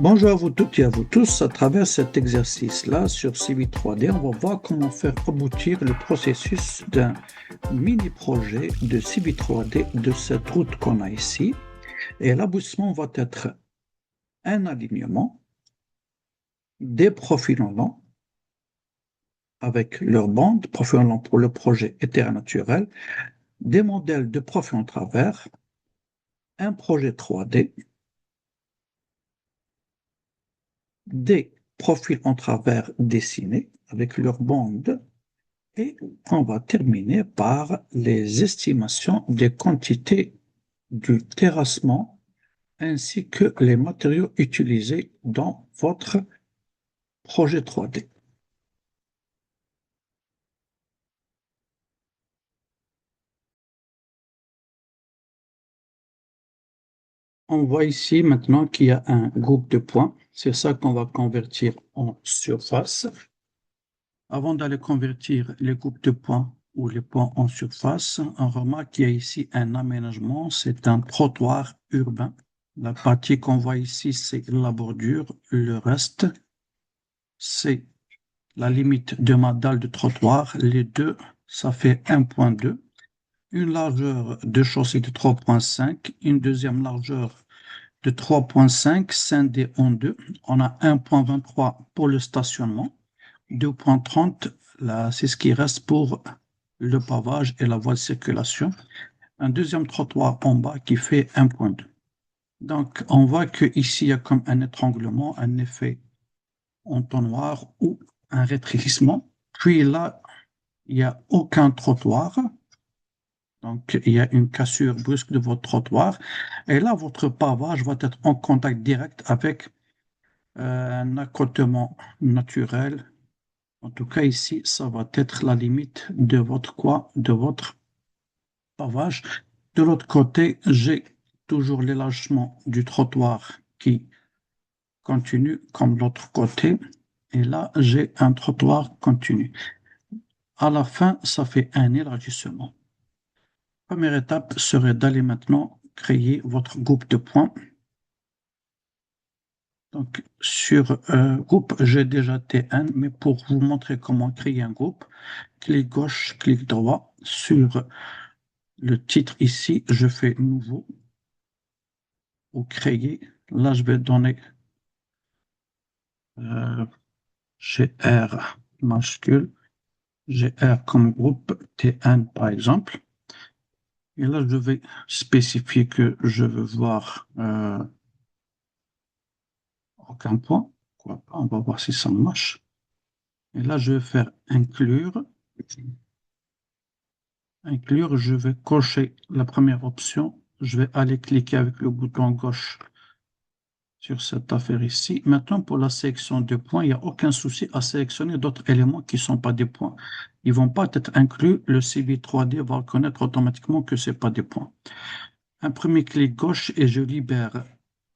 Bonjour à vous toutes et à vous tous. À travers cet exercice-là sur Civil 3D, on va voir comment faire aboutir le processus d'un mini-projet de Civil 3D de cette route qu'on a ici. Et l'aboutissement va être un alignement, des profils en long avec leurs bandes, profils en long pour le projet terrain naturel, des modèles de profils en travers, un projet 3D, des profils en travers dessinés avec leurs bandes. Et on va terminer par les estimations des quantités du terrassement ainsi que les matériaux utilisés dans votre projet 3D. On voit ici maintenant qu'il y a un groupe de points. C'est ça qu'on va convertir en surface. Avant d'aller convertir les groupes de points ou les points en surface, on remarque qu'il y a ici un aménagement. C'est un trottoir urbain. La partie qu'on voit ici, c'est la bordure. Le reste, c'est la limite de ma dalle de trottoir. Les deux, ça fait 1,2. Une largeur de chaussée de 3,5. Une deuxième largeur de 3,5 scindée en deux. On a 1,23 pour le stationnement. 2,30, là, c'est ce qui reste pour le pavage et la voie de circulation. Un deuxième trottoir en bas qui fait 1,2. Donc, on voit qu'ici, il y a comme un étranglement, un effet entonnoir ou un rétrécissement. Puis là, il n'y a aucun trottoir. Donc, il y a une cassure brusque de votre trottoir. Et là, votre pavage va être en contact direct avec un accotement naturel. En tout cas, ici, ça va être la limite de votre quoi? De votre pavage. De l'autre côté, j'ai toujours l'élargissement du trottoir qui continue comme de l'autre côté. Et là, j'ai un trottoir continu. À la fin, ça fait un élargissement. Première étape serait d'aller maintenant créer votre groupe de points. Donc, sur groupe, j'ai déjà T1, mais pour vous montrer comment créer un groupe, clic gauche, clic droit. Sur le titre ici, je fais nouveau ou créer. Là, je vais donner euh, GR majuscule, GR comme groupe, T1 par exemple. Et là, je vais spécifier que je veux voir aucun point. Pourquoi pas? On va voir si ça marche. Et là, je vais faire inclure. Inclure, je vais cocher la première option. Je vais aller cliquer avec le bouton gauche sur cette affaire ici. Maintenant, pour la sélection de points, il n'y a aucun souci à sélectionner d'autres éléments qui ne sont pas des points. Ils ne vont pas être inclus. Le Civil 3D va reconnaître automatiquement que ce n'est pas des points. Un premier clic gauche et je libère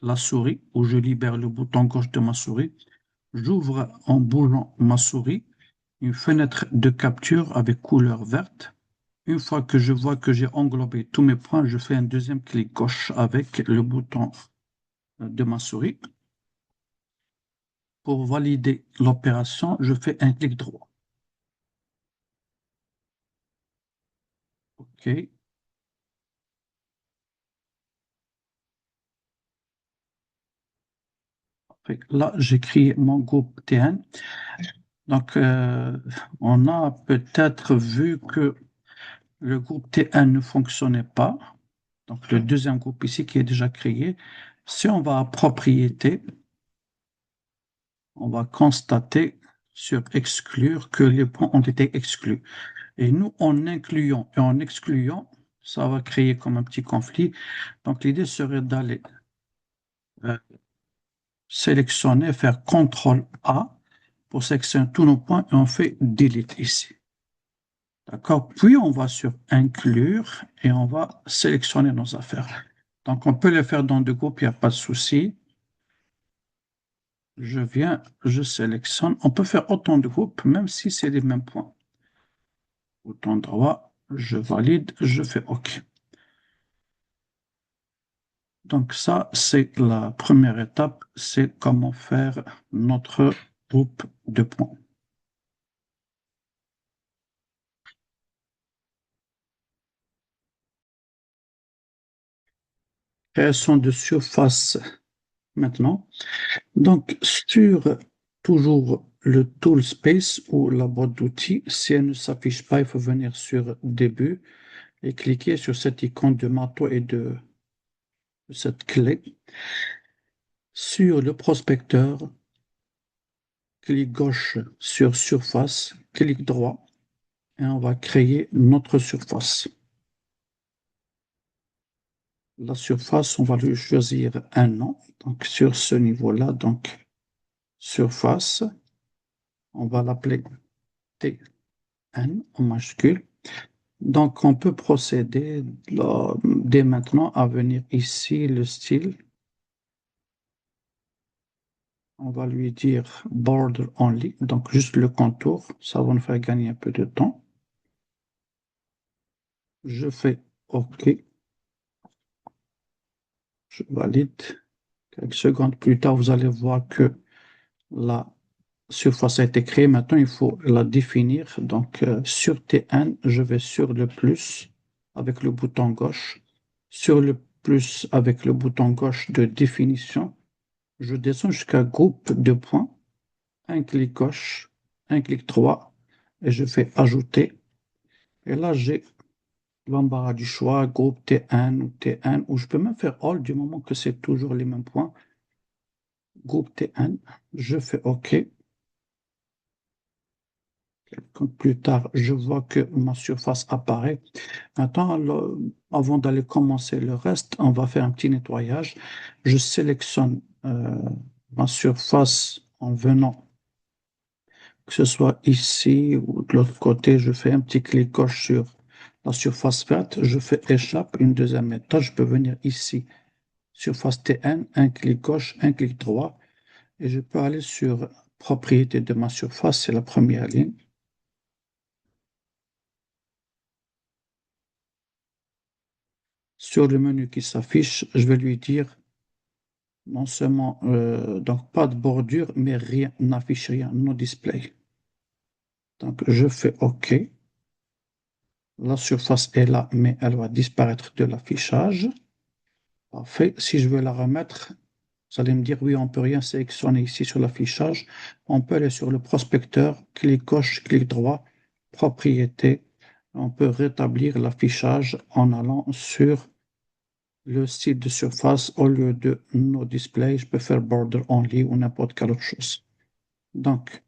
la souris ou je libère le bouton gauche de ma souris. J'ouvre en bougeant ma souris une fenêtre de capture avec couleur verte. Une fois que je vois que j'ai englobé tous mes points, je fais un deuxième clic gauche avec le bouton de ma souris. Pour valider l'opération, je fais un clic droit. OK. Là, j'ai créé mon groupe TN. Donc, on a peut-être vu que le groupe T1 ne fonctionnait pas. Donc, le deuxième groupe ici qui est déjà créé. Si on va à propriété, on va constater sur exclure que les points ont été exclus. Et nous, en incluant et en excluant, ça va créer comme un petit conflit. Donc, l'idée serait d'aller euh, sélectionner, faire CTRL A pour sélectionner tous nos points et on fait Delete ici. D'accord? Puis, on va sur Inclure et on va sélectionner nos affaires. Donc, on peut les faire dans deux groupes, il n'y a pas de souci. Je viens, je sélectionne. On peut faire autant de groupes, même si c'est les mêmes points. Bouton droit, je valide, je fais OK. Donc ça, c'est la première étape, c'est comment faire notre groupe de points. Création de surface maintenant. Donc sur toujours le tool space ou la boîte d'outils, si elle ne s'affiche pas, il faut venir sur début et cliquer sur cette icône de marteau et de cette clé. Sur le prospecteur, clic gauche sur surface, clic droit et on va créer notre surface. La surface, on va lui choisir un nom. Donc sur ce niveau-là, donc surface, on va l'appeler TN en majuscule. Donc on peut procéder là, dès maintenant à venir ici le style. On va lui dire border only, donc juste le contour. Ça va nous faire gagner un peu de temps. Je fais OK. Je valide. Quelques secondes plus tard, vous allez voir que la surface a été créée. Maintenant, il faut la définir. Donc, sur T1, je vais sur le plus avec le bouton gauche. Sur le plus avec le bouton gauche de définition, je descends jusqu'à groupe de points. Un clic gauche, un clic droit et je fais ajouter. Et là, j'ai l'embarras du choix, groupe T1 ou T1, ou je peux même faire all du moment que c'est toujours les mêmes points. Groupe T1, je fais OK. Comme plus tard, je vois que ma surface apparaît. Maintenant, avant d'aller commencer le reste, on va faire un petit nettoyage. Je sélectionne ma surface en venant, que ce soit ici ou de l'autre côté. Je fais un petit clic gauche sur la surface verte. Je fais échappe, une deuxième méthode. Je peux venir ici, surface T1, un clic gauche, un clic droit. Et je peux aller sur propriété de ma surface, c'est la première ligne. Sur le menu qui s'affiche, je vais lui dire non seulement donc pas de bordure, mais rien, n'affiche rien, no display. Donc je fais OK. La surface est là, mais elle va disparaître de l'affichage. Parfait. Si je veux la remettre, vous allez me dire oui, on ne peut rien sélectionner ici sur l'affichage. On peut aller sur le prospecteur, clic gauche, clic droit, propriété. On peut rétablir l'affichage en allant sur le style de surface, au lieu de no display, je peux faire border only ou n'importe quelle autre chose. Donc,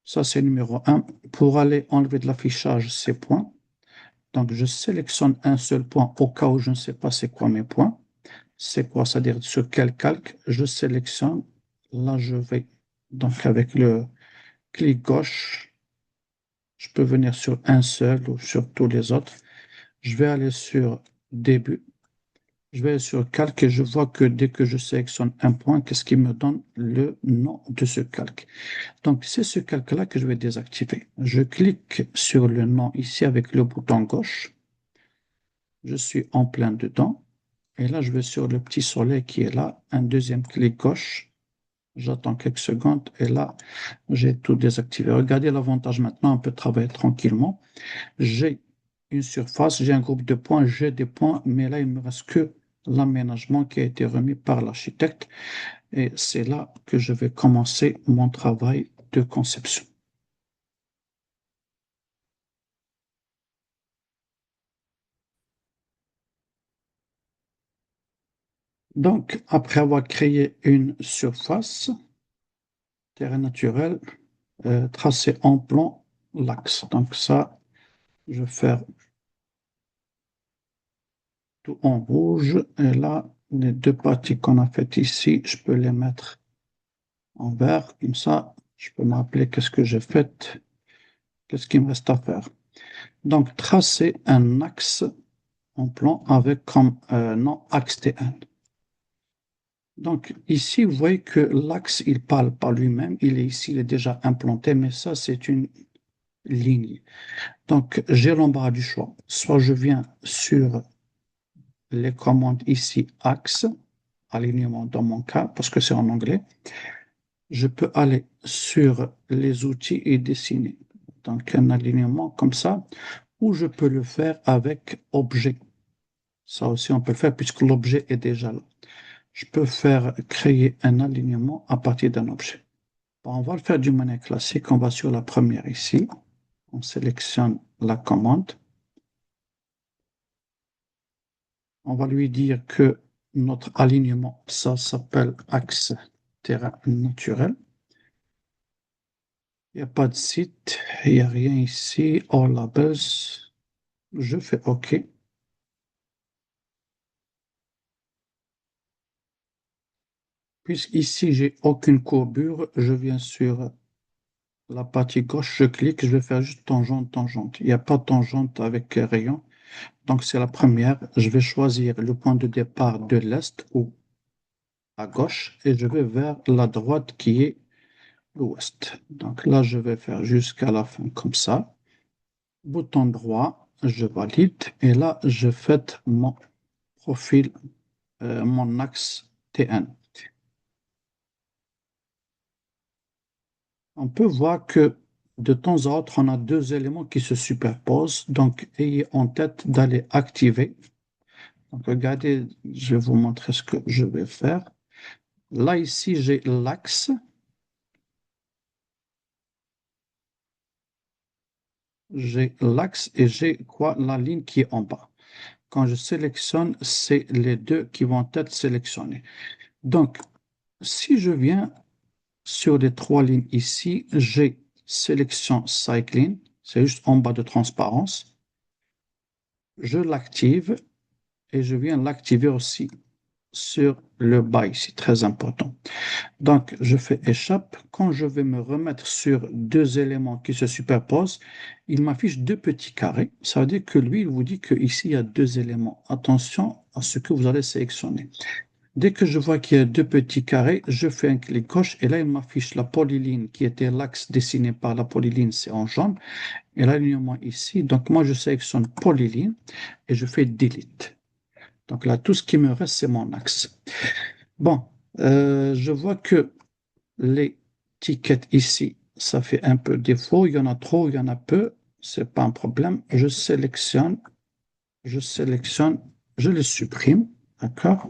ça c'est numéro un. Pour aller enlever de l'affichage ces points, donc je sélectionne un seul point au cas où je ne sais pas c'est quoi mes points. C'est quoi? C'est-à-dire sur quel calque je sélectionne. Là, je vais donc avec le clic gauche, je peux venir sur un seul ou sur tous les autres. Je vais aller sur début. Je vais sur calque et je vois que dès que je sélectionne un point, qu'est-ce qui me donne le nom de ce calque. Donc, c'est ce calque-là que je vais désactiver. Je clique sur le nom ici avec le bouton gauche. Je suis en plein dedans. Et là, je vais sur le petit soleil qui est là. Un deuxième clic gauche. J'attends quelques secondes et là, j'ai tout désactivé. Regardez l'avantage maintenant, on peut travailler tranquillement. J'ai une surface, j'ai un groupe de points, j'ai des points, mais là, il ne me reste que l'aménagement qui a été remis par l'architecte. Et c'est là que je vais commencer mon travail de conception. Donc, après avoir créé une surface, terrain naturel, tracé en plan, l'axe. Donc ça, je vais faire tout en rouge. Et là, les deux parties qu'on a faites ici, je peux les mettre en vert. Comme ça, je peux me rappeler qu'est-ce que j'ai fait, qu'est-ce qu'il me reste à faire. Donc, tracer un axe en plan avec comme nom axe T1. Donc, ici, vous voyez que l'axe, il parle par lui-même. Il est ici, il est déjà implanté, mais ça, c'est une ligne. Donc, j'ai l'embarras du choix. Soit je viens sur les commandes ici, axe, alignement dans mon cas, parce que c'est en anglais, je peux aller sur les outils et dessiner. Donc, un alignement comme ça, ou je peux le faire avec objet. Ça aussi, on peut le faire puisque l'objet est déjà là. Je peux faire créer un alignement à partir d'un objet. Bon, on va le faire d'une manière classique. On va sur la première ici. On sélectionne la commande. On va lui dire que notre alignement, ça s'appelle axe terrain naturel. Il n'y a pas de site, il n'y a rien ici. All labels. Je fais OK. Puisqu'ici, j'ai aucune courbure, je viens sur la partie gauche, je clique, je vais faire juste tangente, tangente. Il n'y a pas de tangente avec rayon. Donc, c'est la première. Je vais choisir le point de départ de l'est ou à gauche et je vais vers la droite qui est l'ouest. Donc là, je vais faire jusqu'à la fin comme ça. Bouton droit, je valide et là, je fais mon profil, mon axe TN. On peut voir que de temps à autre, on a deux éléments qui se superposent. Donc, ayez en tête d'aller activer. Donc, regardez, je vais vous montrer ce que je vais faire. Là, ici, j'ai l'axe. J'ai l'axe et j'ai quoi? La ligne qui est en bas. Quand je sélectionne, c'est les deux qui vont être sélectionnés. Donc, si je viens sur les trois lignes ici, j'ai sélection cycling, c'est juste en bas de transparence. Je l'active et je viens l'activer aussi sur le bas ici, très important. Donc, je fais échappe. Quand je vais me remettre sur deux éléments qui se superposent, il m'affiche deux petits carrés. Ça veut dire que lui, il vous dit qu'ici, il y a deux éléments. Attention à ce que vous allez sélectionner. Dès que je vois qu'il y a deux petits carrés, je fais un clic gauche et là, il m'affiche la polyline qui était l'axe dessiné par la polyline, c'est en jaune. Et l'alignement ici. Donc, moi, je sélectionne polyline et je fais delete. Donc là, tout ce qui me reste, c'est mon axe. Bon, je vois que les tickets ici, ça fait un peu défaut. Il y en a trop, il y en a peu. C'est pas un problème. Je sélectionne, je les supprime. D'accord?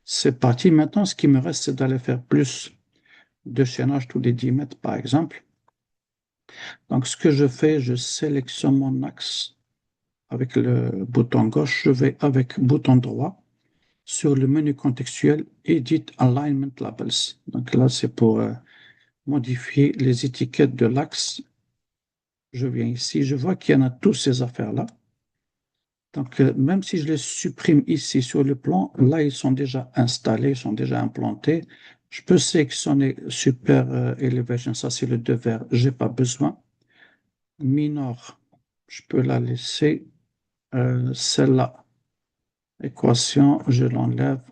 C'est parti. Maintenant, ce qui me reste, c'est d'aller faire plus de chaînage tous les 10 mètres, par exemple. Donc, ce que je fais, je sélectionne mon axe avec le bouton gauche. Je vais avec bouton droit sur le menu contextuel Edit Alignment Labels. Donc là, c'est pour modifier les étiquettes de l'axe. Je viens ici, je vois qu'il y en a toutes ces affaires-là. Donc, même si je les supprime ici sur le plan, là, ils sont déjà installés, ils sont déjà implantés. Je peux sélectionner Super Elevation, ça c'est le 2 vert, j'ai pas besoin. Minor, je peux la laisser. Celle-là, équation, je l'enlève.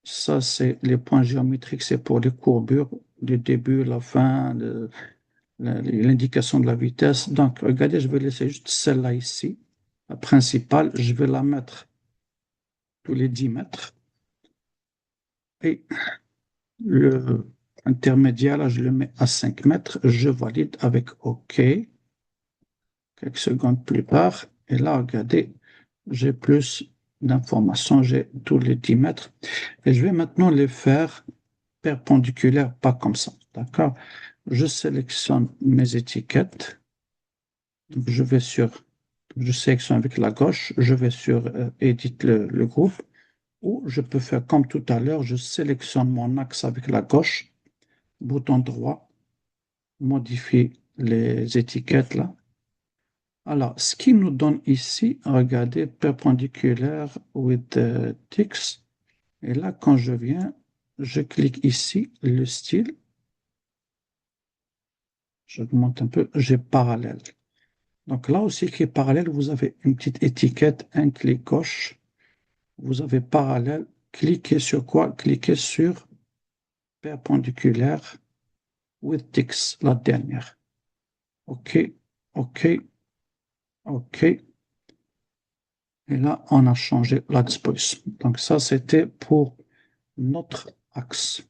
Ça, c'est les points géométriques, c'est pour les courbures, le début, la fin, l'indication de la vitesse. Donc, regardez, je vais laisser juste celle-là ici. La principale, je vais la mettre tous les 10 mètres. Et le intermédiaire, là, je le mets à 5 mètres. Je valide avec OK. Quelques secondes plus tard. Et là, regardez, j'ai plus d'informations. J'ai tous les 10 mètres. Et je vais maintenant les faire perpendiculaires, pas comme ça. D'accord? Je sélectionne mes étiquettes. Donc, je sélectionne avec la gauche, je vais sur Edit le groupe, ou je peux faire comme tout à l'heure, je sélectionne mon axe avec la gauche, bouton droit, modifier les étiquettes là. Alors, ce qui nous donne ici, regardez, perpendiculaire with ticks. Et là, quand je viens, je clique ici, le style, j'augmente un peu, j'ai parallèle. Donc là aussi, qui est parallèle, vous avez une petite étiquette, un clic gauche, vous avez parallèle, cliquez sur quoi? Cliquez sur perpendiculaire with ticks, la dernière. OK, OK, OK. Et là, on a changé la disposition. Donc ça, c'était pour notre axe.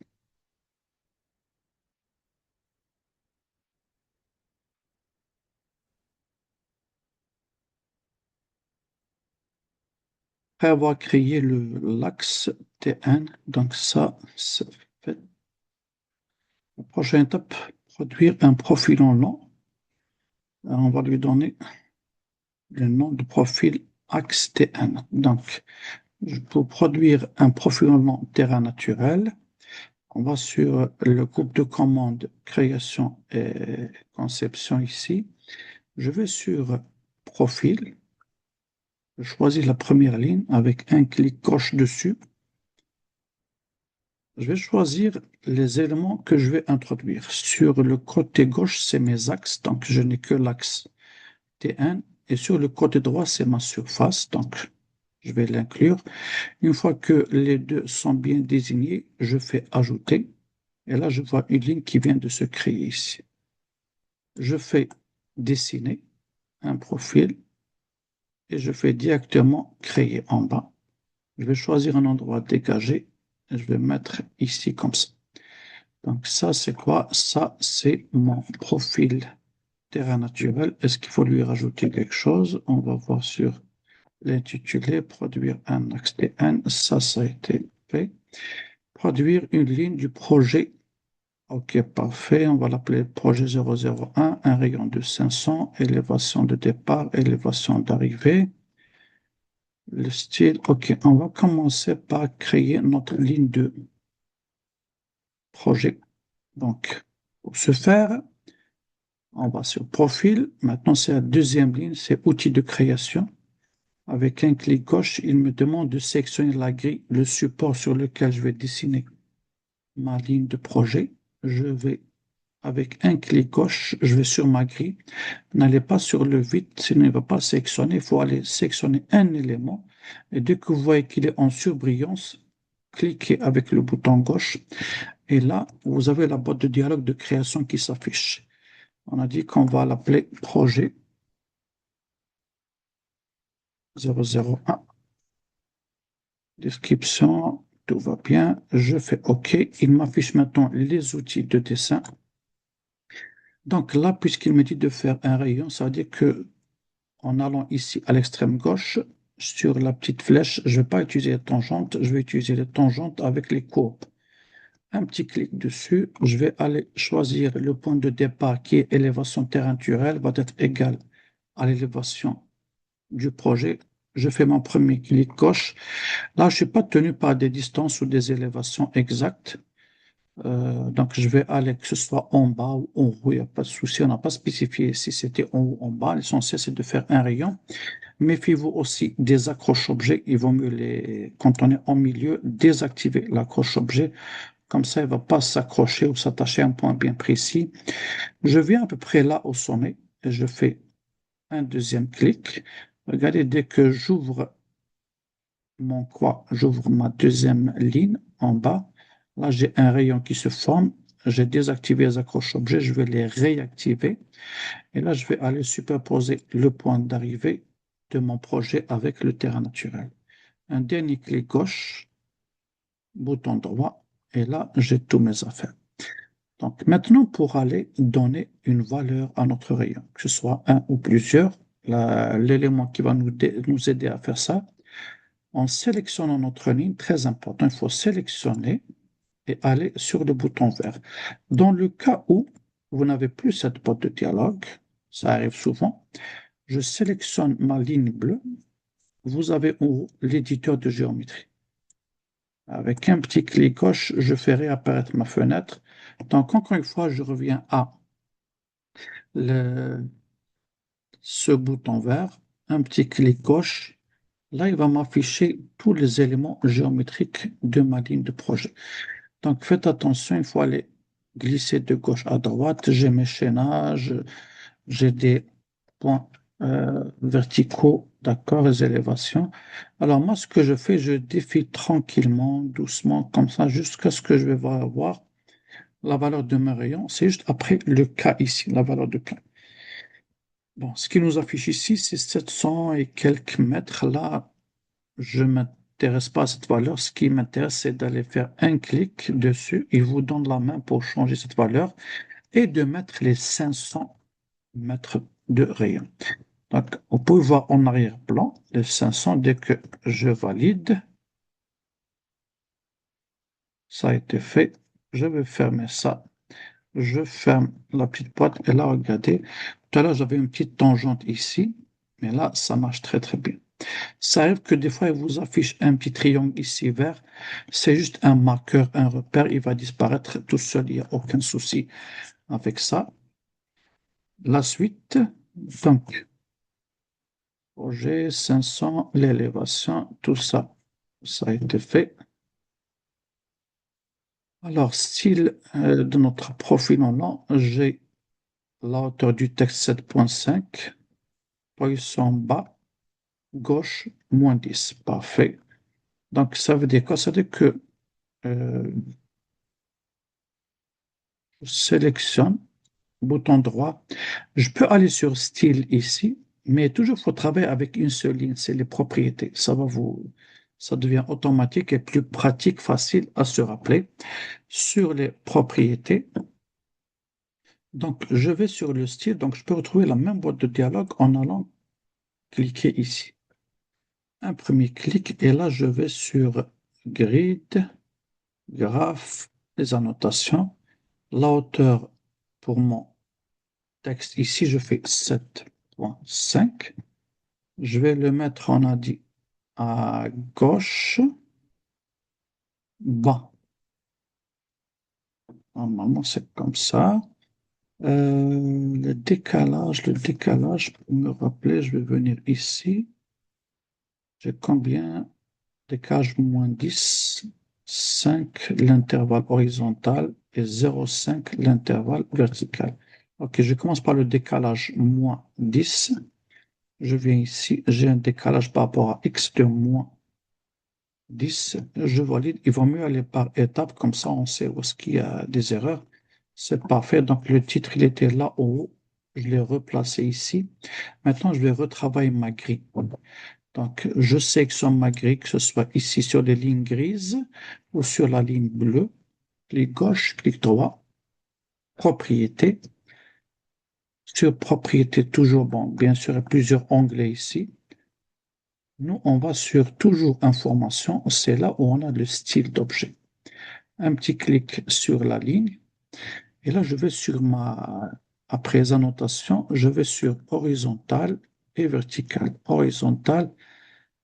Après avoir créé l'axe TN, donc ça, c'est fait. La prochaine étape, produire un profil en long. Alors, on va lui donner le nom de profil axe TN. Donc, pour produire un profil en long terrain naturel, on va sur le groupe de commandes création et conception ici. Je vais sur profil, je choisis la première ligne avec un clic gauche dessus. Je vais choisir les éléments que je vais introduire. Sur le côté gauche, c'est mes axes, donc je n'ai que l'axe T1. Et sur le côté droit, c'est ma surface, donc je vais l'inclure. Une fois que les deux sont bien désignés, je fais ajouter. Et là, je vois une ligne qui vient de se créer ici. Je fais dessiner un profil et je fais directement créer en bas. Je vais choisir un endroit dégagé et je vais mettre ici comme ça. Donc ça, c'est quoi? Ça, c'est mon profil terrain naturel. Est-ce qu'il faut lui rajouter quelque chose? On va voir sur l'intitulé, produire un axe TN. Ça a été fait. Produire une ligne du projet. OK, parfait. On va l'appeler projet 001, un rayon de 500, élévation de départ, élévation d'arrivée. Le style, OK, on va commencer par créer notre ligne de projet. Donc, pour ce faire, on va sur profil. Maintenant, c'est la deuxième ligne, c'est outils de création. Avec un clic gauche, il me demande de sélectionner la grille, le support sur lequel je vais dessiner ma ligne de projet. Je vais, avec un clic gauche, je vais sur ma grille. N'allez pas sur le vide, sinon il ne va pas sélectionner. Il faut aller sélectionner un élément. Et dès que vous voyez qu'il est en surbrillance, cliquez avec le bouton gauche. Et là, vous avez la boîte de dialogue de création qui s'affiche. On a dit qu'on va l'appeler projet 001. Description, tout va bien. Je fais OK. Il m'affiche maintenant les outils de dessin. Donc là, puisqu'il me dit de faire un rayon, ça veut dire que en allant ici à l'extrême gauche, sur la petite flèche, je ne vais pas utiliser les tangentes, je vais utiliser les tangentes avec les courbes. Un petit clic dessus, je vais aller choisir le point de départ qui est élévation terre naturelle, va être égal à l'élévation du projet. Je fais mon premier clic gauche. Là, je ne suis pas tenu par des distances ou des élévations exactes. Donc, je vais aller que ce soit en bas ou en haut, il n'y a pas de souci. On n'a pas spécifié si c'était en haut ou en bas. L'essentiel, c'est de faire un rayon. Méfiez-vous aussi des accroches-objets. Il vaut mieux quand on est en milieu, désactiver l'accroche-objet. Comme ça, il ne va pas s'accrocher ou s'attacher à un point bien précis. Je viens à peu près là au sommet et je fais un deuxième clic. Regardez, dès que j'ouvre j'ouvre ma deuxième ligne en bas. Là, j'ai un rayon qui se forme. J'ai désactivé les accroches-objets. Je vais les réactiver. Et là, je vais aller superposer le point d'arrivée de mon projet avec le terrain naturel. Un dernier clic gauche, bouton droit. Et là, j'ai tous mes affaires. Donc maintenant, pour aller donner une valeur à notre rayon, que ce soit un ou plusieurs, l'élément qui va nous aider à faire ça, en sélectionnant notre ligne, très important, il faut sélectionner et aller sur le bouton vert. Dans le cas où vous n'avez plus cette boîte de dialogue, ça arrive souvent, je sélectionne ma ligne bleue, vous avez en haut l'éditeur de géométrie. Avec un petit clic gauche, je fais réapparaître ma fenêtre. Donc, encore une fois, je reviens à ce bouton vert, un petit clic gauche. Là, il va m'afficher tous les éléments géométriques de ma ligne de projet. Donc, faites attention, il faut aller glisser de gauche à droite. J'ai mes chaînages, j'ai des points verticaux, d'accord, les élévations. Alors, moi, ce que je fais, je défile tranquillement, doucement, comme ça, jusqu'à ce que je vais avoir la valeur de mes rayons. C'est juste après le K ici, la valeur de K. Bon, ce qui nous affiche ici, c'est 700 et quelques mètres. Là, je mets m'intéresse pas cette valeur. Ce qui m'intéresse, c'est d'aller faire un clic dessus. Il vous donne la main pour changer cette valeur et de mettre les 500 mètres de rayon. Donc, vous pouvez voir en arrière-plan les 500 dès que je valide. Ça a été fait. Je vais fermer ça. Je ferme la petite boîte et là, regardez. Tout à l'heure, j'avais une petite tangente ici, mais là, ça marche très très bien. Ça arrive que des fois, il vous affiche un petit triangle ici vert. C'est juste un marqueur, un repère. Il va disparaître tout seul. Il n'y a aucun souci avec ça. La suite, donc, projet 500, l'élévation, tout ça, ça a été fait. Alors, style de notre profil en long, j'ai la hauteur du texte 7,5, position bas, gauche, -10. Parfait. Donc, ça veut dire quoi? Ça veut dire que euh, je sélectionne, bouton droit. Je peux aller sur style ici, mais toujours il faut travailler avec une seule ligne, c'est les propriétés. Ça devient automatique et plus pratique, facile à se rappeler. Sur les propriétés, donc je vais sur le style, donc je peux retrouver la même boîte de dialogue en allant cliquer ici. Un premier clic et là je vais sur grid, graphe, les annotations, la hauteur pour mon texte ici, je fais 7,5. Je vais le mettre, on a dit, à gauche, bas. Normalement, c'est comme ça. Le décalage, pour me rappeler, je vais venir ici. J'ai combien? Décalage -10, 5 l'intervalle horizontal et 0,5 l'intervalle vertical. Ok, je commence par le décalage -10. Je viens ici, j'ai un décalage par rapport à x de -10. Je valide. Il vaut mieux aller par étapes, comme ça on sait où est-ce qu'il y a des erreurs. C'est parfait. Donc le titre, il était là en haut. Je l'ai replacé ici. Maintenant, je vais retravailler ma grille. Donc, je sélectionne ma grille, que ce soit ici sur les lignes grises ou sur la ligne bleue. Clic gauche, clic droit, propriété. Sur propriété, toujours, bon, bien sûr, il y a plusieurs onglets ici. Nous, on va sur toujours information. C'est là où on a le style d'objet. Un petit clic sur la ligne. Et là, je vais sur après annotation, je vais sur horizontal et vertical. Horizontal.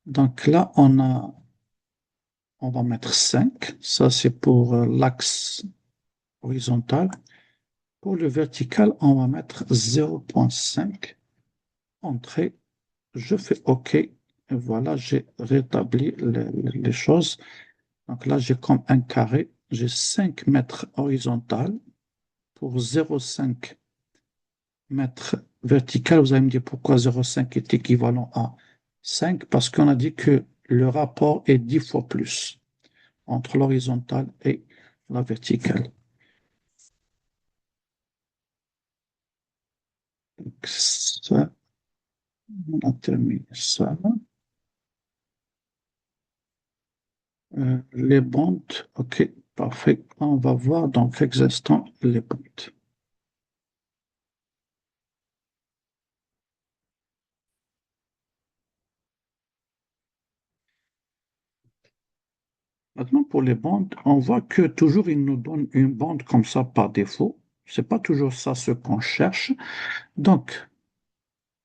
Donc là, on va mettre 5. Ça, c'est pour l'axe horizontal. Pour le vertical, on va mettre 0,5. Entrée. Je fais OK. Et voilà, j'ai rétabli les choses. Donc là, j'ai comme un carré. J'ai 5 mètres horizontal pour 0,5 mètres vertical. Vous allez me dire pourquoi 0,5 est équivalent à 5? Parce qu'on a dit que le rapport est 10 fois plus entre l'horizontale et la verticale. Donc ça, on a terminé ça. Les bandes, OK, parfait. On va voir dans quelques instants les bandes. Maintenant, pour les bandes, on voit que toujours il nous donne une bande comme ça par défaut. C'est pas toujours ça ce qu'on cherche. Donc,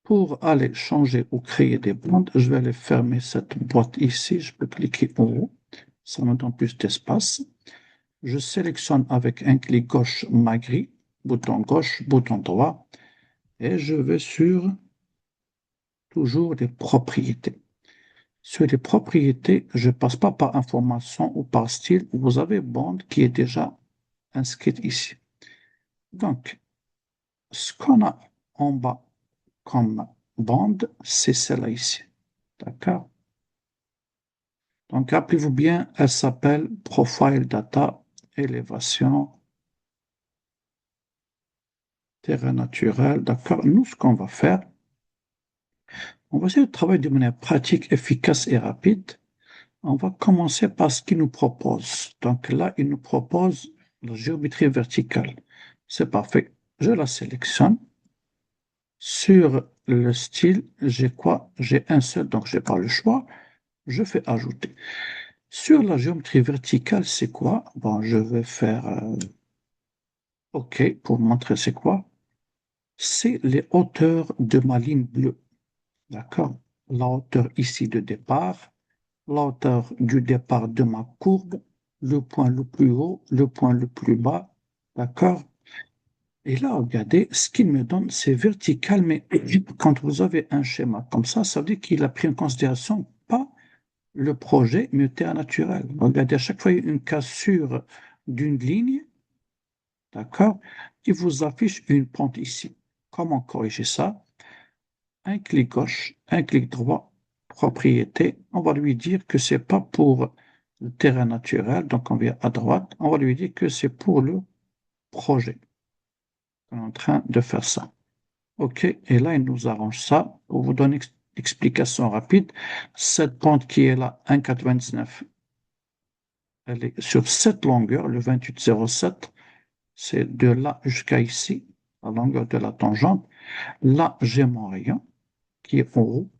pour aller changer ou créer des bandes, je vais aller fermer cette boîte ici. Je peux cliquer en haut. Ça me donne plus d'espace. Je sélectionne avec un clic gauche ma grille, bouton gauche, bouton droit, et je vais sur toujours les propriétés. Sur les propriétés, je ne passe pas par information ou par style. Vous avez bande qui est déjà inscrite ici. Donc, ce qu'on a en bas comme bande, c'est celle-là ici. D'accord? Donc, rappelez-vous bien, elle s'appelle Profile Data, élévation, terrain naturel. D'accord? Nous, ce qu'on va faire, on va essayer de travailler de manière pratique, efficace et rapide. On va commencer par ce qu'il nous propose. Donc là, il nous propose la géométrie verticale. C'est parfait. Je la sélectionne. Sur le style, j'ai quoi? J'ai un seul, donc je n'ai pas le choix. Je fais ajouter. Sur la géométrie verticale, c'est quoi? Bon, je vais faire OK pour montrer c'est quoi. C'est les hauteurs de ma ligne bleue. D'accord? La hauteur ici de départ, la hauteur du départ de ma courbe, le point le plus haut, le point le plus bas. D'accord? Et là, regardez, ce qu'il me donne, c'est vertical, mais quand vous avez un schéma comme ça veut dire qu'il a pris en considération pas le projet, mais le terrain naturel. Regardez, à chaque fois, il y a une cassure d'une ligne, d'accord, qui vous affiche une pente ici. Comment corriger ça? Un clic gauche, un clic droit, propriété. On va lui dire que c'est pas pour le terrain naturel, donc on vient à droite. On va lui dire que c'est pour le projet. On est en train de faire ça. OK, et là, il nous arrange ça. Pour vous donner une explication rapide, cette pente qui est là, 1,99, elle est sur cette longueur, le 28,07, c'est de là jusqu'à ici, la longueur de la tangente. Là, j'ai mon rayon qui est en haut,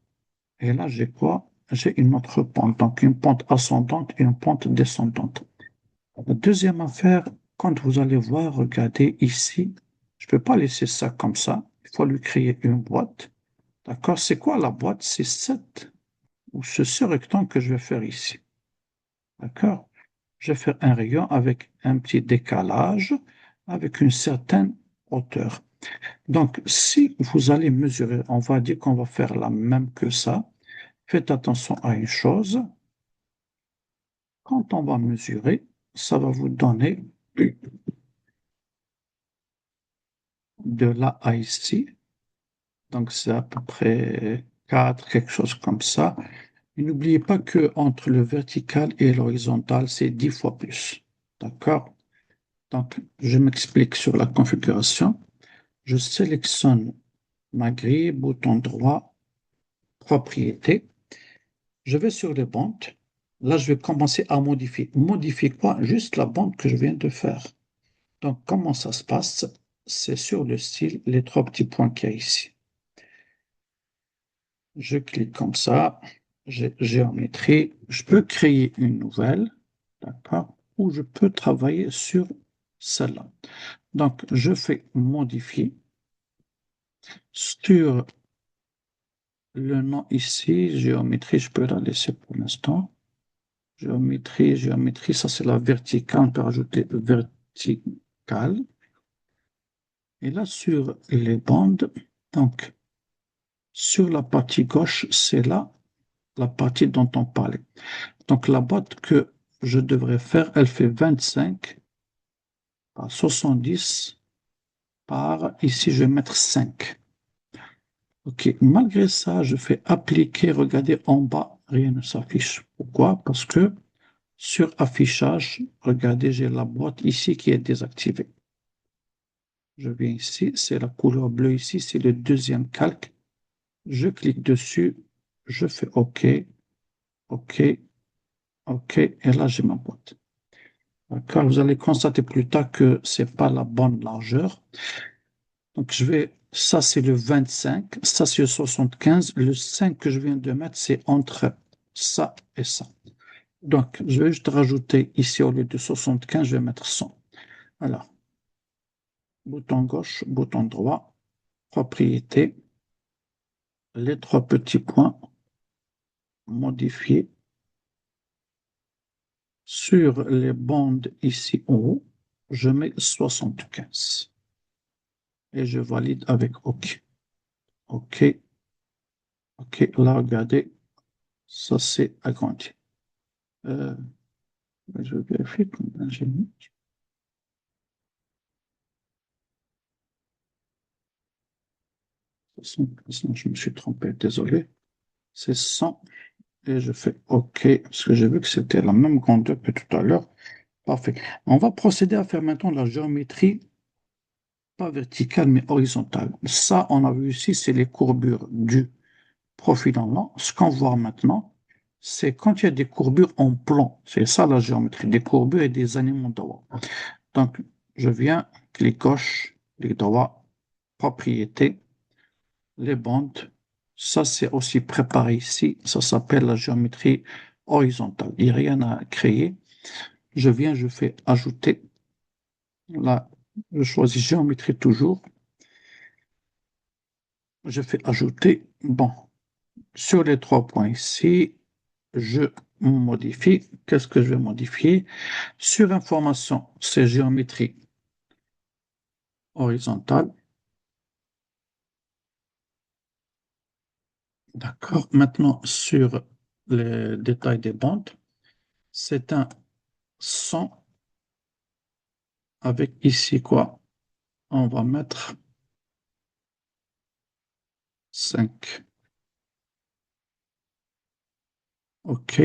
et là, j'ai quoi? J'ai une autre pente, donc une pente ascendante et une pente descendante. La deuxième affaire, quand vous allez voir, regardez ici, je ne peux pas laisser ça comme ça, il faut lui créer une boîte. D'accord? C'est quoi la boîte? C'est cette ou ce rectangle que je vais faire ici. D'accord? Je vais faire un rayon avec un petit décalage, avec une certaine hauteur. Donc, si vous allez mesurer, on va dire qu'on va faire la même que ça. Faites attention à une chose. Quand on va mesurer, ça va vous donner de là à ici. Donc, c'est à peu près 4, quelque chose comme ça. Et n'oubliez pas que entre le vertical et l'horizontal, c'est 10 fois plus. D'accord? Donc, je m'explique sur la configuration. Je sélectionne ma grille, bouton droit, propriété. Je vais sur les bandes. Là, je vais commencer à modifier. Modifier quoi? Juste la bande que je viens de faire. Donc, comment ça se passe? C'est sur le style, les trois petits points qu'il y a ici. Je clique comme ça. J'ai géométrie. Je peux créer une nouvelle. D'accord? Ou je peux travailler sur celle-là. Donc, je fais modifier. Sur le nom ici, géométrie, je peux la laisser pour l'instant. Géométrie, géométrie, ça c'est la verticale. On peut rajouter verticale. Et là, sur les bandes, donc, sur la partie gauche, c'est là la partie dont on parlait. Donc, la boîte que je devrais faire, elle fait 25 par 70 par, ici, je vais mettre 5. OK. Malgré ça, je fais appliquer. Regardez en bas, rien ne s'affiche. Pourquoi? Parce que sur affichage, regardez, j'ai la boîte ici qui est désactivée. Je viens ici, c'est la couleur bleue ici, c'est le deuxième calque. Je clique dessus, je fais OK, OK, OK, et là j'ai ma boîte. D'accord? Vous allez constater plus tard que c'est pas la bonne largeur. Donc je vais, ça c'est le 25, ça c'est le 75. Le 5 que je viens de mettre, c'est entre ça et ça. Donc je vais juste rajouter ici au lieu de 75, je vais mettre 100. Alors, bouton gauche, bouton droit, propriété, les trois petits points, modifier. Sur les bandes ici en haut, je mets 75 et je valide avec OK. OK, OK. Là, regardez, ça c'est agrandi. Euh, je vérifie combien j'ai mis. 75, non, je me suis trompé, désolé. C'est 100 et je fais OK parce que j'ai vu que c'était la même grandeur que tout à l'heure. Parfait. On va procéder à faire maintenant la géométrie, pas verticale mais horizontale. Ça, on a vu ici, c'est les courbures du profil en blanc. Ce qu'on voit maintenant, c'est quand il y a des courbures en plan. C'est ça la géométrie, des courbures et des alignements droits. Donc, je viens, clic gauche, clic droit, propriété, les bandes. Ça, c'est aussi préparé ici. Ça s'appelle la géométrie horizontale. Il n'y a rien à créer. Je viens, je fais ajouter. Là, je choisis géométrie toujours. Je fais ajouter. Bon, sur les 3 points ici, je modifie. Qu'est-ce que je vais modifier? Sur information, c'est géométrie horizontale. D'accord. Maintenant, sur les détails des bandes, c'est un 100 avec ici quoi? On va mettre 5. OK,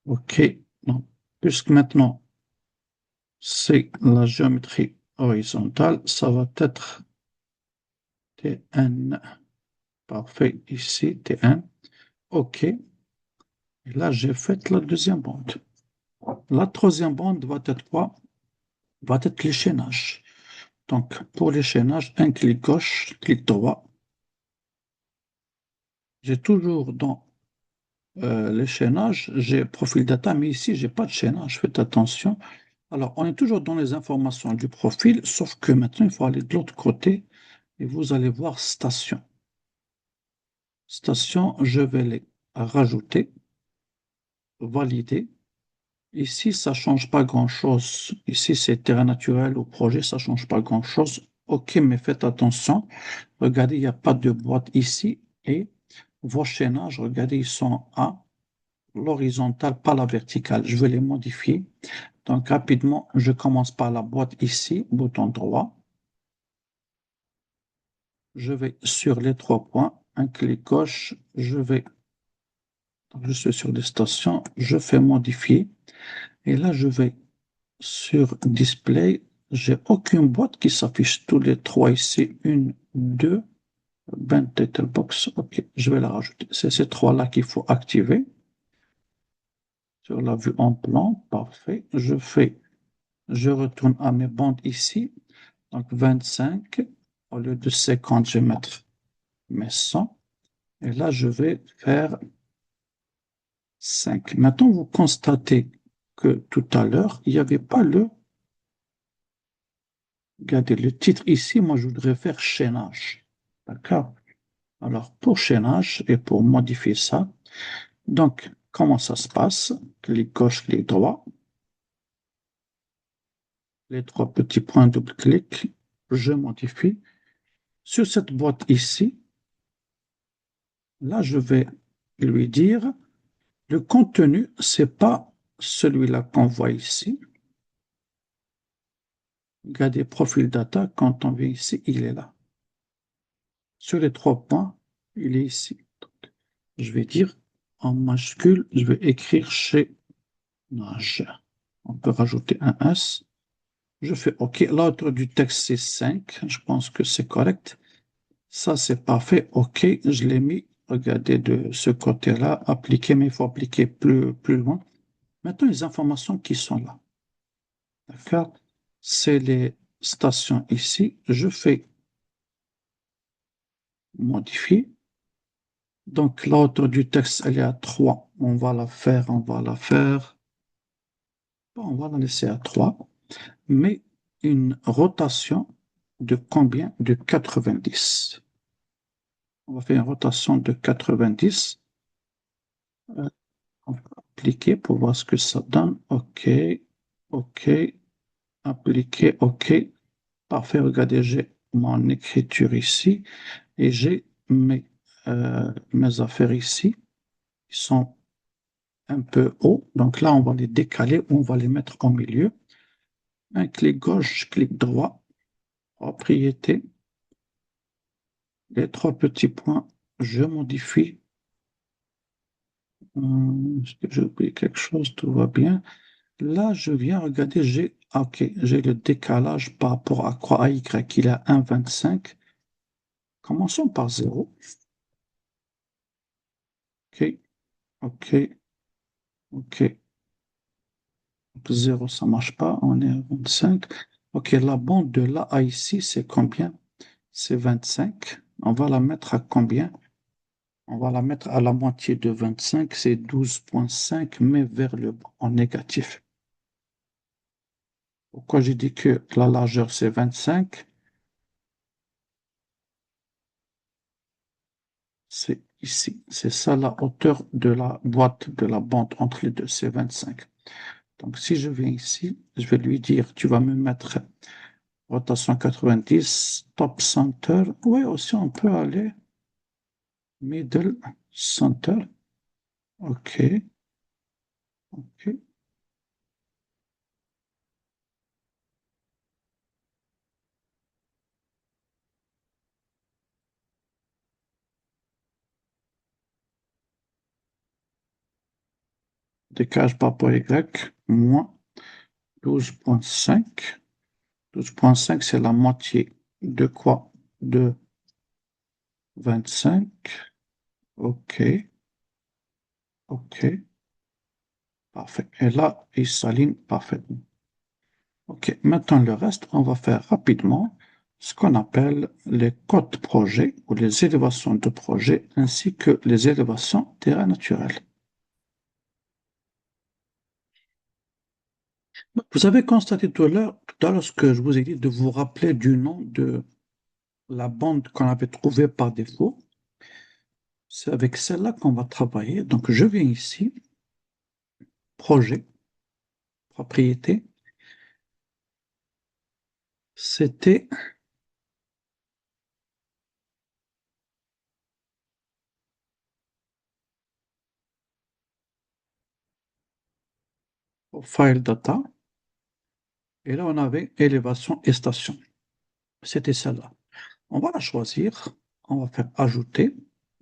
OK. Non. Puisque maintenant, c'est la géométrie horizontale, ça va être Tn. Parfait. Ici, Tn. OK. Et là, j'ai fait la deuxième bande. La troisième bande va être quoi? Va être l'échaînage. Donc, pour l'échaînage, un clic gauche, clic droit. J'ai toujours dans les chaînages, j'ai profil data, mais ici, j'ai pas de chaînage. Faites attention. Alors, on est toujours dans les informations du profil, sauf que maintenant, il faut aller de l'autre côté et vous allez voir station. Station, je vais les rajouter, valider. Ici, ça change pas grand-chose. Ici, c'est terrain naturel ou projet, ça change pas grand-chose. OK, mais faites attention. Regardez, il n'y a pas de boîte ici et vos chaînages, regardez, ils sont à l'horizontale, pas la verticale. Je vais les modifier. Donc, rapidement, je commence par la boîte ici, bouton droit. Je vais sur les 3 points, un clic gauche, donc je suis sur les stations, je fais modifier. Et là, je vais sur display. J'ai aucune boîte qui s'affiche. Tous les 3 ici, une, deux, band title box. OK, je vais la rajouter. C'est ces 3-là qu'il faut activer. Sur la vue en plan, parfait. Je retourne à mes bandes ici. Donc 25, au lieu de 50, je vais mettre mes 100. Et là, je vais faire 5. Maintenant, vous constatez que tout à l'heure, il n'y avait pas regardez, le titre ici, moi, je voudrais faire chaînage. D'accord? Alors, pour chaînage et pour modifier ça, donc, comment ça se passe? Clic gauche, clic droit. Les 3 petits points, double-clic, je modifie. Sur cette boîte ici, là, je vais lui dire, le contenu, c'est pas celui-là qu'on voit ici. Regardez, profil data, quand on vient ici, il est là. Sur les 3 points, il est ici. Donc, je vais dire en majuscule, je vais écrire chez Nage. On peut rajouter un S. Je fais OK. L'autre du texte, c'est 5. Je pense que c'est correct. Ça, c'est parfait. OK, je l'ai mis. Regardez de ce côté-là, appliquer, mais il faut appliquer plus loin. Maintenant, les informations qui sont là. D'accord? C'est les stations ici. Je fais modifier. Donc, la hauteur du texte, elle est à 3. On va la faire. Bon, on va la laisser à 3. Mais une rotation de combien? De 90. On va faire une rotation de 90. On va appliquer pour voir ce que ça donne. OK. OK. Appliquer. OK. Parfait. Regardez, j'ai mon écriture ici et j'ai mes affaires ici. Ils sont un peu hauts. Donc là, on va les décaler ou on va les mettre au milieu. Un clic gauche, clic droit, propriété. Les 3 petits points, je modifie. Est-ce que j'ai oublié quelque chose? Tout va bien. Là, je viens regarder, j'ai le décalage par rapport à quoi? À Y, il est à 1,25. Commençons par 0. OK, OK. OK. Donc 0, ça ne marche pas. On est à 25. OK, la bande de là à ici, c'est combien? C'est 25. On va la mettre à combien? On va la mettre à la moitié de 25. C'est 12,5, mais vers le bas, en négatif. Pourquoi j'ai dit que la largeur, c'est 25? C'est ici. C'est ça la hauteur de la boîte, de la bande entre les deux, c'est 25. Donc, si je viens ici, je vais lui dire, tu vas me mettre rotation 90, top center. Oui, aussi, on peut aller middle center. OK, OK. Décalage par rapport à Y, moins 12,5. 12,5, c'est la moitié de quoi? De 25. OK, OK. Parfait. Et là, il s'aligne parfaitement. OK. Maintenant, le reste, on va faire rapidement ce qu'on appelle les codes projet ou les élévations de projet ainsi que les élévations terrain naturel. Vous avez constaté tout à l'heure ce que je vous ai dit de vous rappeler du nom de la bande qu'on avait trouvée par défaut. C'est avec celle-là qu'on va travailler. Donc, je viens ici, projet, propriété. C'était file data. Et là, on avait élévation et station. C'était celle-là. On va la choisir. On va faire ajouter.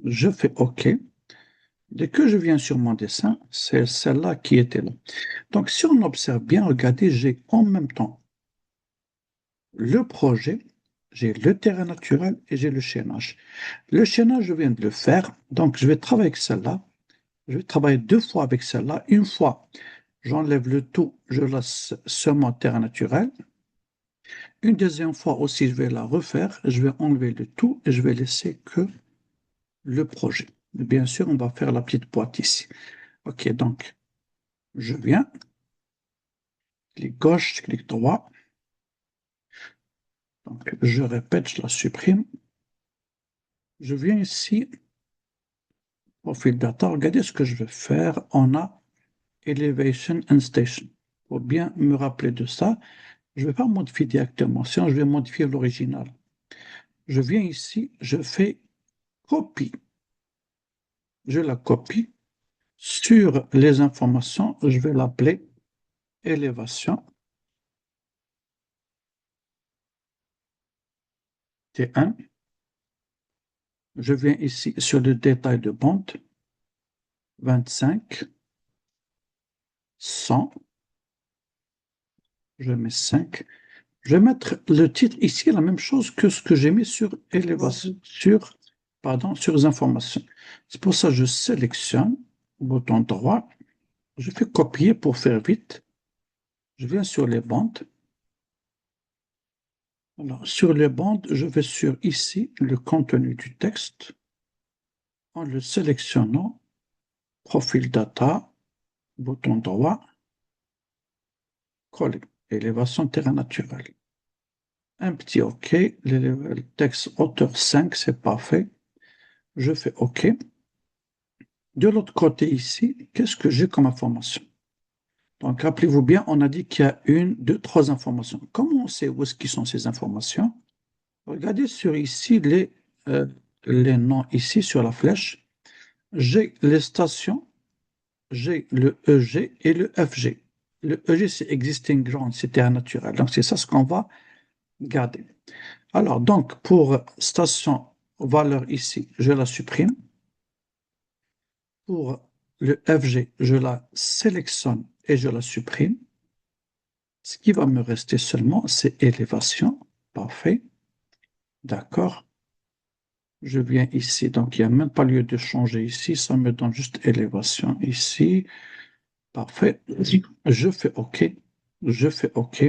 Je fais OK. Dès que je viens sur mon dessin, c'est celle-là qui était là. Donc, si on observe bien, regardez, j'ai en même temps le projet, j'ai le terrain naturel et j'ai le chaînage. Le chaînage, je viens de le faire. Donc, je vais travailler avec celle-là. Je vais travailler deux fois avec celle-là. Une fois, j'enlève le tout, je laisse seulement terrain naturel. Une deuxième fois aussi, je vais la refaire. Je vais enlever le tout et je vais laisser que le projet. Bien sûr, on va faire la petite boîte ici. OK, donc, je viens, clic gauche, clic droit. Donc, je répète, je la supprime. Je viens ici, profil data. Regardez ce que je vais faire. On a Elevation and Station. Il faut bien me rappeler de ça. Je ne vais pas modifier directement, sinon je vais modifier l'original. Je viens ici, je fais copie. Je la copie. Sur les informations, je vais l'appeler élévation T1. Je viens ici sur le détail de bande, 25, 100, je mets 5. Je vais mettre le titre ici, la même chose que ce que j'ai mis sur élévation, sur les informations. C'est pour ça que je sélectionne, bouton droit, je fais copier pour faire vite. Je viens sur les bandes. Alors, sur les bandes, je vais sur ici le contenu du texte en le sélectionnant, profil data, bouton droit, coller, élévation terrain naturel. Un petit OK, le texte hauteur 5, c'est parfait. Je fais OK. De l'autre côté ici, qu'est-ce que j'ai comme information? Donc, rappelez-vous bien, on a dit qu'il y a une, deux, trois informations. Comment on sait où est-ce qui sont ces informations? Regardez sur ici les noms ici sur la flèche. J'ai les stations, j'ai le EG et le FG. Le EG, c'est Existing Ground, c'est terrain naturel. Donc, c'est ça ce qu'on va garder. Alors, donc, pour station valeur ici, je la supprime. Pour le FG, je la sélectionne et je la supprime. Ce qui va me rester seulement, c'est élévation. Parfait. D'accord. Je viens ici, donc il n'y a même pas lieu de changer ici, ça me donne juste élévation ici. Parfait. Je fais OK. Je fais OK.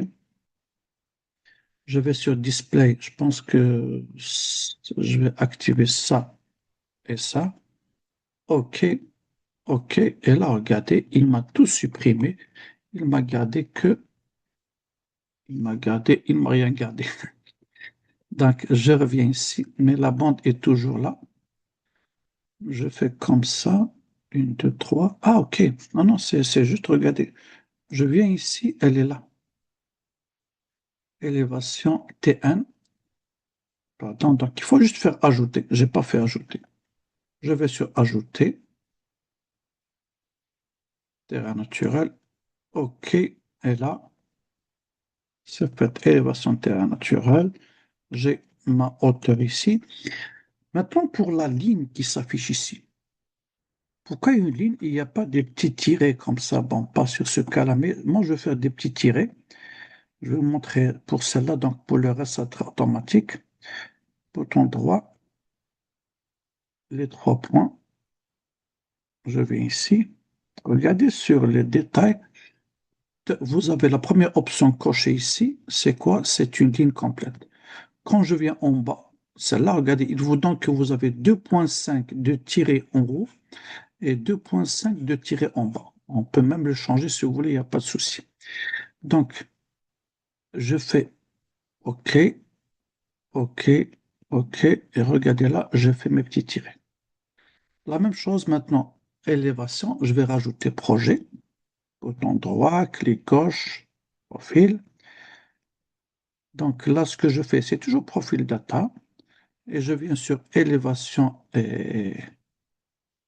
Je vais sur Display. Je pense que je vais activer ça et ça. OK. OK. Et là, regardez, il m'a tout supprimé. Il m'a gardé que. Il m'a gardé. Il m'a rien gardé. Donc, je reviens ici, mais la bande est toujours là. Je fais comme ça. Une, deux, trois. Ah, OK. Non, non, c'est juste, regardez. Je viens ici, elle est là. Élévation T1. Pardon, donc il faut juste faire ajouter. Je n'ai pas fait ajouter. Je vais sur ajouter. Terrain naturel. OK. Et là, c'est fait. Élévation terrain naturel. J'ai ma hauteur ici. Maintenant, pour la ligne qui s'affiche ici. Pourquoi une ligne, il n'y a pas des petits tirets comme ça? Bon, pas sur ce cas-là, mais moi, je vais faire des petits tirets. Je vais vous montrer pour celle-là. Donc, pour le reste, ça sera automatique. Bouton droit, les 3 points. Je vais ici. Regardez sur les détails. Vous avez la première option cochée ici. C'est quoi? C'est une ligne complète. Quand je viens en bas, celle-là, regardez, il vous donne que vous avez 2,5 de tiré en haut et 2,5 de tiré en bas. On peut même le changer si vous voulez, il n'y a pas de souci. Donc, je fais OK, OK, OK. Et regardez là, je fais mes petits tirets. La même chose maintenant, élévation, je vais rajouter projet. Bouton droit, clic gauche, profil. Donc là, ce que je fais, c'est toujours profil data. Et je viens sur élévation et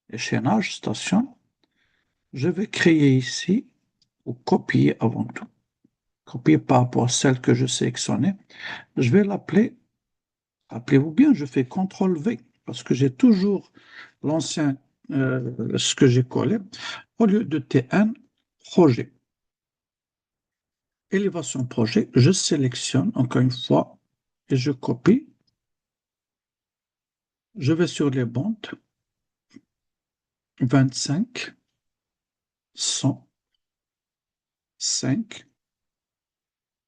échénage, station. Je vais créer ici, ou copier avant tout. Copier par rapport à celle que je sélectionnais. Je vais l'appeler, appelez-vous bien, je fais CTRL V, parce que j'ai toujours l'ancien, ce que j'ai collé. Au lieu de TN, projet. Élévation projet, je sélectionne encore une fois et je copie. Je vais sur les bandes, 25, 100, 5.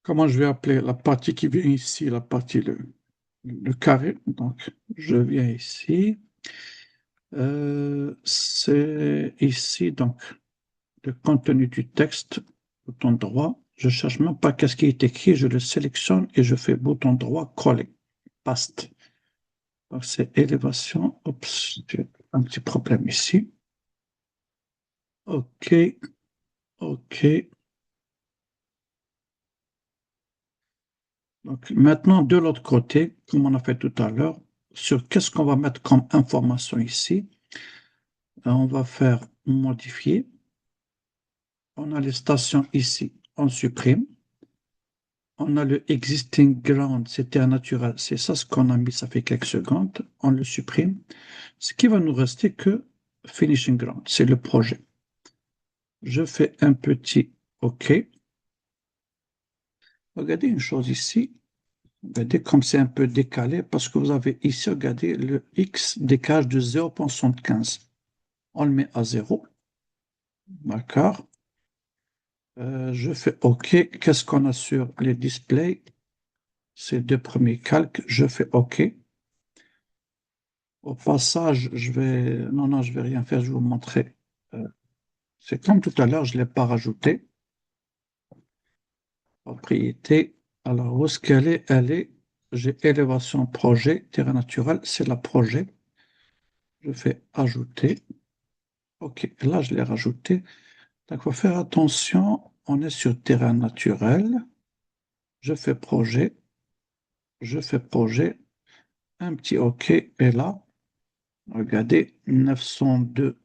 Comment je vais appeler la partie qui vient ici, la partie, le carré. Donc, je viens ici. C'est ici, donc, le contenu du texte, bouton droit. Je ne cherche même pas qu'est-ce qui est écrit, je le sélectionne et je fais bouton droit, coller, paste. Donc, c'est élévation. Oups, j'ai un petit problème ici. OK, OK. Donc, maintenant, de l'autre côté, comme on a fait tout à l'heure, sur qu'est-ce qu'on va mettre comme information ici, on va faire modifier. On a les stations ici, on supprime. On a le existing ground, c'était un naturel. C'est ça ce qu'on a mis, ça fait quelques secondes. On le supprime. Ce qui va nous rester que finishing ground, c'est le projet. Je fais un petit OK. Regardez une chose ici. Regardez comme c'est un peu décalé parce que vous avez ici, regardez, le X décalage de 0,75. On le met à 0. D'accord. Je fais OK. Qu'est-ce qu'on a sur les displays? Ces deux premiers calques. Je fais OK. Au passage, je vais... Non, non, je vais rien faire. Je vais vous montrer. Euh, c'est comme tout à l'heure, je ne l'ai pas rajouté. Propriété. Alors, où est-ce qu'elle est? Elle est... J'ai élévation projet, terrain naturel, c'est la projet. Je fais ajouter. OK, là, je l'ai rajouté. Donc, il faut faire attention. On est sur terrain naturel. Je fais projet. Je fais projet. Un petit OK. Et là, regardez, 902,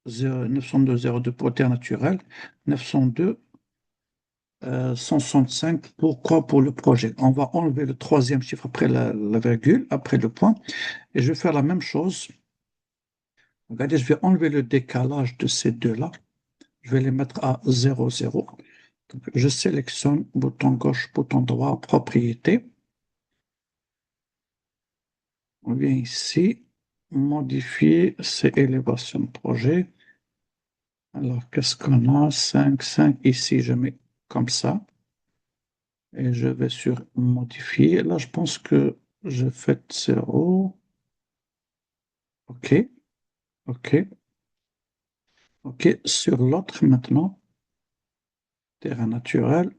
902,02 pour terre naturelle. 902, 165. Pourquoi? Pour le projet. On va enlever le troisième chiffre après la virgule, après le point. Et je vais faire la même chose. Regardez, je vais enlever le décalage de ces deux-là. Je vais les mettre à 0, 0. Donc, je sélectionne bouton gauche, bouton droit, propriété. On vient ici, modifier, c'est élévation de projet. Alors, qu'est-ce qu'on a? 5, 5. Ici, je mets comme ça. Et je vais sur modifier. Là, je pense que je fais 0. OK, OK, OK. Sur l'autre maintenant, terrain naturel,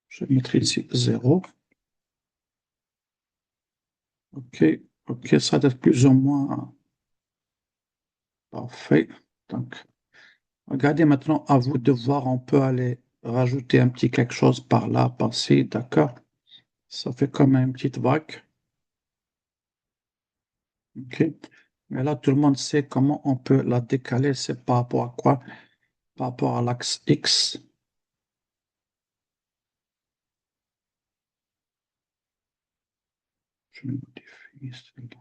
je vais mettre ici 0. OK, OK, ça doit être plus ou moins parfait. Donc, regardez maintenant, à vous de voir, on peut aller rajouter un petit quelque chose par là, par-ci, d'accord? Ça fait comme une petite vague. OK. Mais là, tout le monde sait comment on peut la décaler. C'est par rapport à quoi? Par rapport à l'axe X. Je modifie celle-là.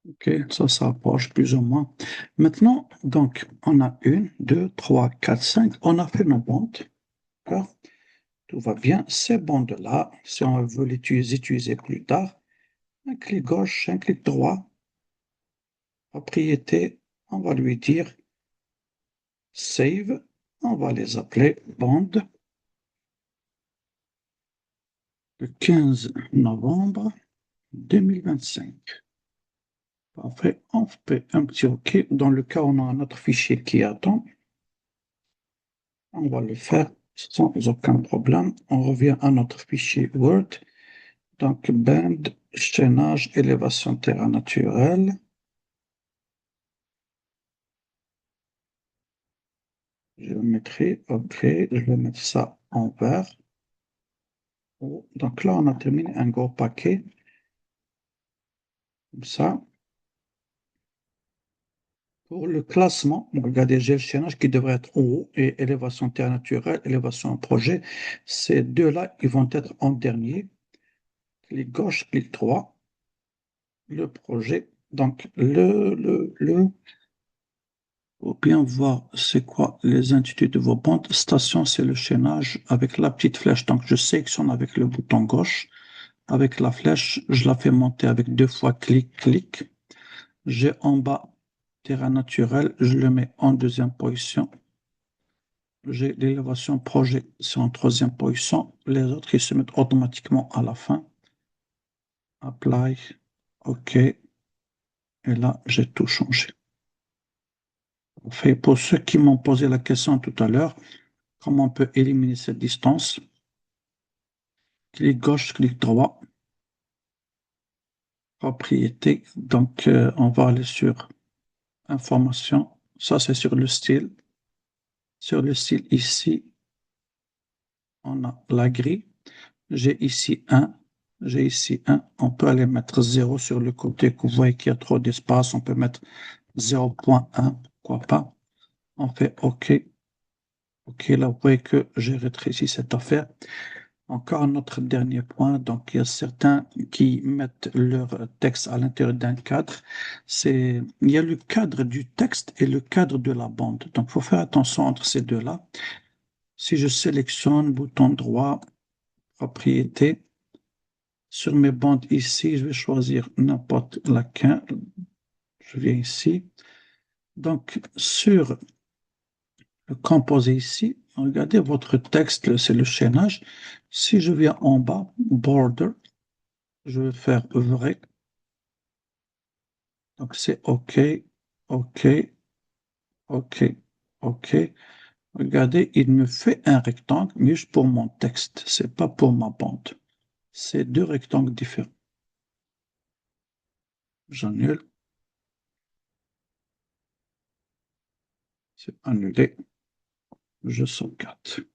OK, ça approche plus ou moins. Maintenant, donc, on a une, deux, trois, quatre, cinq. On a fait nos bandes. D'accord? Tout va bien. Ces bandes-là, si on veut les utiliser plus tard, un clic gauche, un clic droit, propriété, on va lui dire save. On va les appeler bandes le 15 novembre 2025. Parfait. On fait un petit OK. Dans le cas où on a un autre fichier qui attend, on va le faire sans aucun problème. On revient à notre fichier Word. Donc, band, chaînage, élévation terrain naturel. Je mettrai, OK, je vais mettre ça en vert. Oh, donc là, on a terminé un gros paquet, comme ça. Pour le classement, regardez, j'ai le chaînage qui devrait être en haut et élévation terre naturelle, élévation en projet. Ces deux-là, ils vont être en dernier. Clic gauche, clic droit, le projet. Donc, pour bien voir c'est quoi les intitulés de vos bandes. Station, c'est le chaînage avec la petite flèche. Donc, je sélectionne avec le bouton gauche. Avec la flèche, je la fais monter avec deux fois clic, clic. J'ai en bas terrain naturel, je le mets en deuxième position. J'ai l'élévation projet, c'est en troisième position. Les autres, ils se mettent automatiquement à la fin. Apply, OK. Et là, j'ai tout changé. Fait pour ceux qui m'ont posé la question tout à l'heure, comment on peut éliminer cette distance? Clic gauche, clic droit, propriété. Donc, on va aller sur information. Ça, c'est sur le style. Sur le style ici, on a la grille. J'ai ici un. J'ai ici un. On peut aller mettre 0 sur le côté. Que vous voyez qu'il y a trop d'espace. On peut mettre 0,1. Pourquoi pas? On fait OK. OK, là, vous voyez que j'ai rétréci cette affaire. Encore un autre dernier point. Donc, il y a certains qui mettent leur texte à l'intérieur d'un cadre. Il y a le cadre du texte et le cadre de la bande. Donc, il faut faire attention entre ces deux-là. Si je sélectionne bouton droit, propriété, sur mes bandes ici, je vais choisir n'importe laquelle. Je viens ici. Donc, sur le composé ici, regardez votre texte, c'est le chaînage. Si je viens en bas, border, je vais faire vrai. Donc, c'est OK, OK, OK, OK. Regardez, il me fait un rectangle, mais juste pour mon texte. C'est pas pour ma bande. C'est deux rectangles différents. J'annule. C'est annulé. Je sauvegarde.